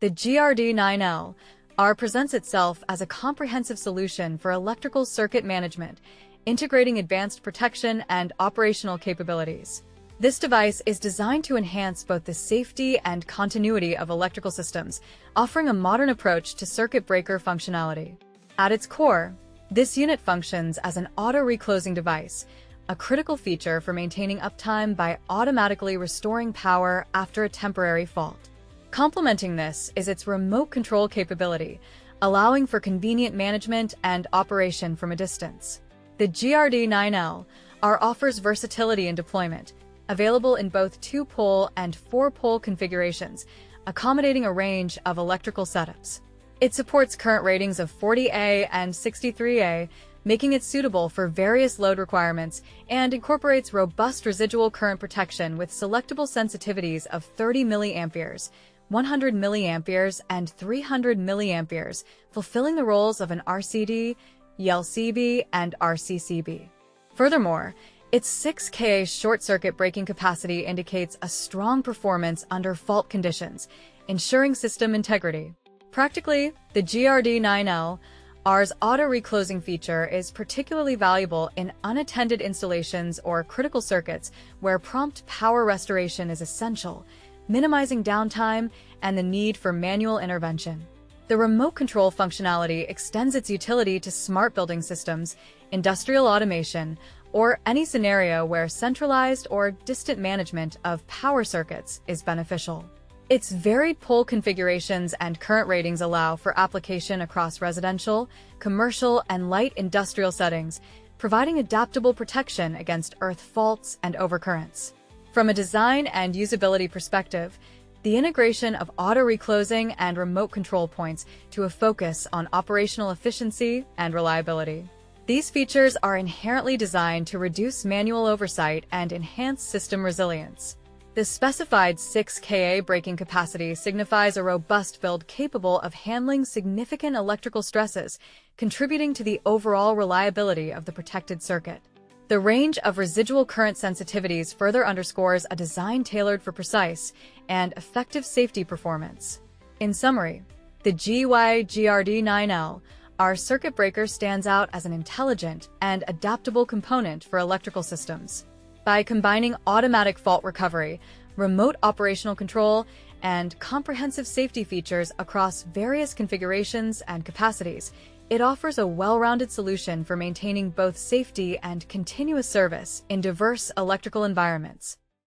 The Grd9L-R presents itself as a comprehensive solution for electrical circuit management, integrating advanced protection and operational capabilities. This device is designed to enhance both the safety and continuity of electrical systems, offering a modern approach to circuit breaker functionality. At its core, this unit functions as an auto-reclosing device, a critical feature for maintaining uptime by automatically restoring power after a temporary fault. Complementing this is its remote control capability, allowing for convenient management and operation from a distance. The Grd9L-R offers versatility in deployment, available in both 2-pole and 4-pole configurations, accommodating a range of electrical setups. It supports current ratings of 40A and 63A, making it suitable for various load requirements, and incorporates robust residual current protection with selectable sensitivities of 30 mA, 100 mA, and 300 mA, fulfilling the roles of an RCD, LCB, and RCCB. Furthermore, its 6 kA short-circuit breaking capacity indicates a strong performance under fault conditions, ensuring system integrity. Practically, the Grd9L-R's auto-reclosing feature is particularly valuable in unattended installations or critical circuits where prompt power restoration is essential, minimizing downtime and the need for manual intervention. The remote control functionality extends its utility to smart building systems, industrial automation, or any scenario where centralized or distant management of power circuits is beneficial. Its varied pole configurations and current ratings allow for application across residential, commercial, and light industrial settings, providing adaptable protection against earth faults and overcurrents. From a design and usability perspective, the integration of auto-reclosing and remote control points to a focus on operational efficiency and reliability. These features are inherently designed to reduce manual oversight and enhance system resilience. The specified 6 kA breaking capacity signifies a robust build capable of handling significant electrical stresses, contributing to the overall reliability of the protected circuit. The range of residual current sensitivities further underscores a design tailored for precise and effective safety performance. In summary, the Grd9L-R circuit breaker stands out as an intelligent and adaptable component for electrical systems. By combining automatic fault recovery, remote operational control, and comprehensive safety features across various configurations and capacities, it offers a well-rounded solution for maintaining both safety and continuous service in diverse electrical environments.